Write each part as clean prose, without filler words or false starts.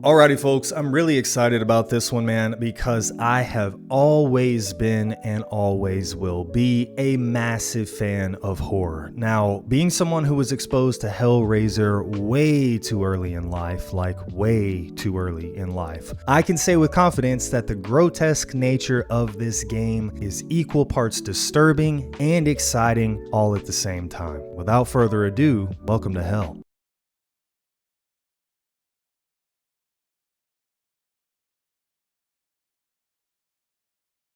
Alrighty folks, I'm really excited about this one, man, because I have always been and always will be a massive fan of horror. Now, being someone who was exposed to Hellraiser way too early in life, I can say with confidence that the grotesque nature of this game is equal parts disturbing and exciting all at the same time. Without further ado, welcome to Hell.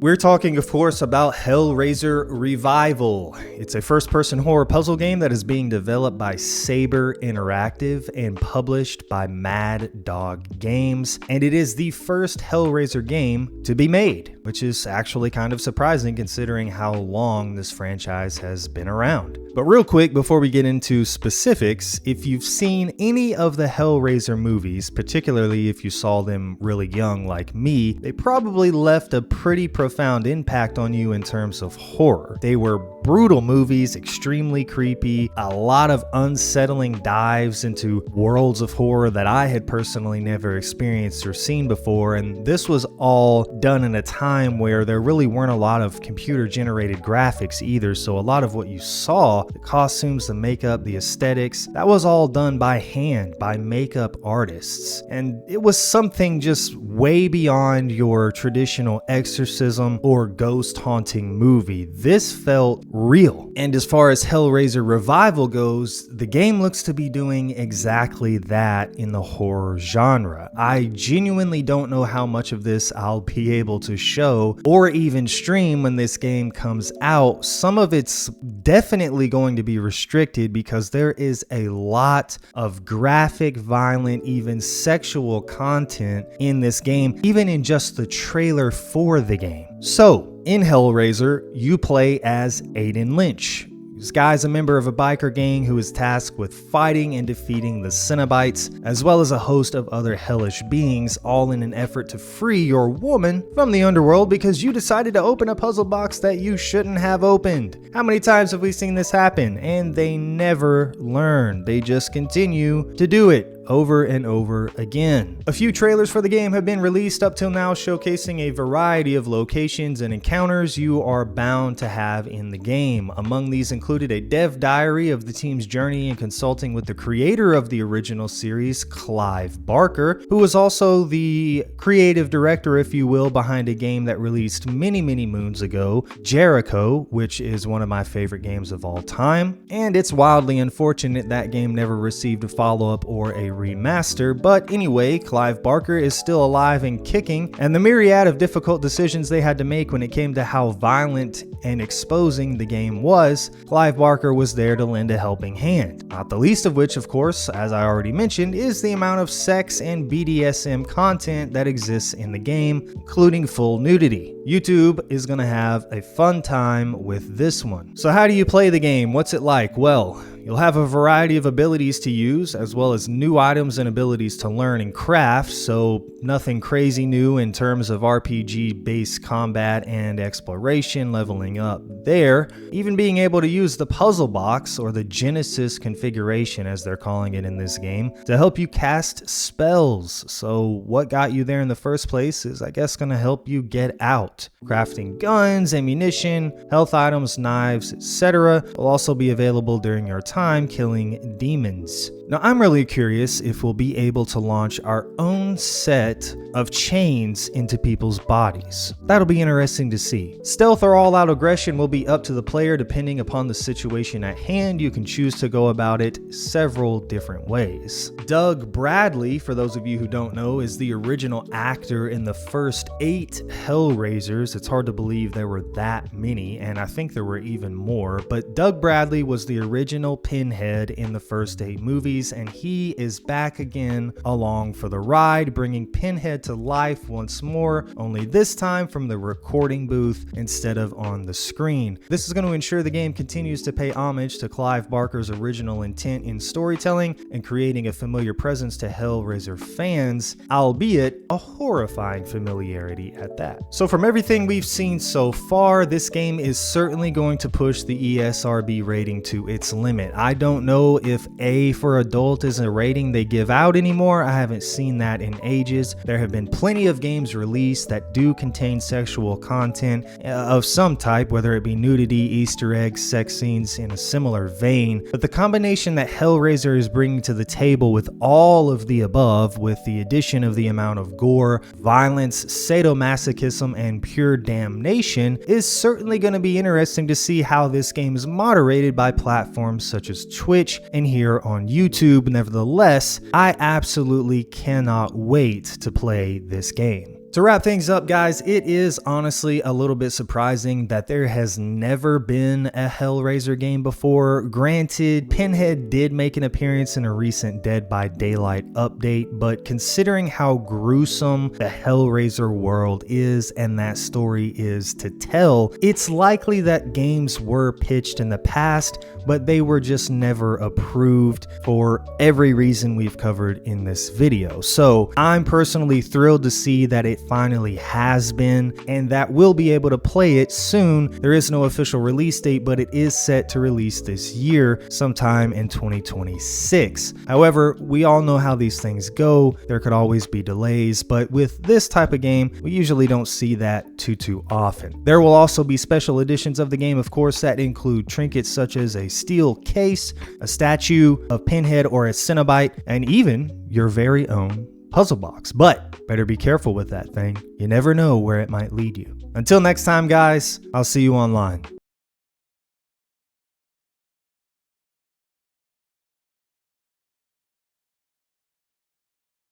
We're talking, of course, about Hellraiser Revival. It's a first-person horror puzzle game that is being developed by Saber Interactive and published by Mad Dog Games, and it is the first Hellraiser game to be made, which is actually kind of surprising considering how long this franchise has been around. But real quick, before we get into specifics, if you've seen any of the Hellraiser movies, particularly if you saw them really young like me, they probably left a pretty profound impact on you in terms of horror. They were brutal movies, extremely creepy, a lot of unsettling dives into worlds of horror that I had personally never experienced or seen before, and this was all done in a time where there really weren't a lot of computer-generated graphics either, so a lot of what you saw, the costumes, the makeup, the aesthetics, that was all done by hand, by makeup artists, and it was something just way beyond your traditional exorcism or ghost haunting movie. This felt real. And as far as Hellraiser Revival goes, the game looks to be doing exactly that in the horror genre. I genuinely don't know how much of this I'll be able to show or even stream when this game comes out. Some of it's definitely going to be restricted because there is a lot of graphic, violent, even sexual content in this game, even in just the trailer for the game. So, in Hellraiser, you play as Aiden Lynch. This guy's a member of a biker gang who is tasked with fighting and defeating the Cenobites, as well as a host of other hellish beings, all in an effort to free your woman from the underworld because you decided to open a puzzle box that you shouldn't have opened. How many times have we seen this happen? And they never learn. They just continue to do it over and over again. A few trailers for the game have been released up till now, showcasing a variety of locations and encounters you are bound to have in the game. Among these included a dev diary of the team's journey in consulting with the creator of the original series, Clive Barker, who was also the creative director, if you will, behind a game that released many moons ago, Jericho, which is one of my favorite games of all time. And it's wildly unfortunate that game never received a follow-up or a remaster, but anyway, Clive Barker is still alive and kicking, and the myriad of difficult decisions they had to make when it came to how violent and exposing the game was, Clive Barker was there to lend a helping hand. Not the least of which, of course, as I already mentioned, is the amount of sex and BDSM content that exists in the game, including full nudity. YouTube is gonna have a fun time with this one. So how do you play the game? What's it like? Well, you'll have a variety of abilities to use, as well as new items and abilities to learn and craft, so nothing crazy new in terms of RPG-based combat and exploration, leveling up there. Even being able to use the puzzle box, or the Genesis configuration as they're calling it in this game, to help you cast spells. So what got you there in the first place is, I guess, going to help you get out. Crafting guns, ammunition, health items, knives, etc. will also be available during your time killing demons. Now, I'm really curious if we'll be able to launch our own set of chains into people's bodies. That'll be interesting to see. Stealth or all-out aggression will be up to the player depending upon the situation at hand. You can choose to go about it several different ways. Doug Bradley, for those of you who don't know, is the original actor in the first 8 Hellraisers. It's hard to believe there were that many, and I think there were even more, but Doug Bradley was the original Pinhead in the first 8 movies, and he is back again along for the ride, bringing Pinhead to life once more, only this time from the recording booth instead of on the screen. This is going to ensure the game continues to pay homage to Clive Barker's original intent in storytelling and creating a familiar presence to Hellraiser fans, albeit a horrifying familiarity at that. So from everything we've seen so far, this game is certainly going to push the ESRB rating to its limit. I don't know if A for adult is a rating they give out anymore. I haven't seen that in ages. There have been plenty of games released that do contain sexual content of some type, whether it be nudity, Easter eggs, sex scenes in a similar vein. But the combination that Hellraiser is bringing to the table with all of the above, with the addition of the amount of gore, violence, sadomasochism, and pure damnation, is certainly going to be interesting to see how this game is moderated by platforms such as Twitch and here on YouTube. Nevertheless, I absolutely cannot wait to play this game. To wrap things up, guys, it is honestly a little bit surprising that there has never been a Hellraiser game before. Granted, Pinhead did make an appearance in a recent Dead by Daylight update, but considering how gruesome the Hellraiser world is and that story is to tell, it's likely that games were pitched in the past, but they were just never approved for every reason we've covered in this video. So I'm personally thrilled to see that it finally has been, and that we'll be able to play it soon. There is no official release date, but it is set to release this year, sometime in 2026. However, we all know how these things go. There could always be delays, but with this type of game, we usually don't see that too often. There will also be special editions of the game, of course, that include trinkets such as a steel case, a statue of Pinhead or a Cenobite, and even your very own puzzle box. But better be careful with that thing. You never know where it might lead you. Until next time, guys, I'll see you online.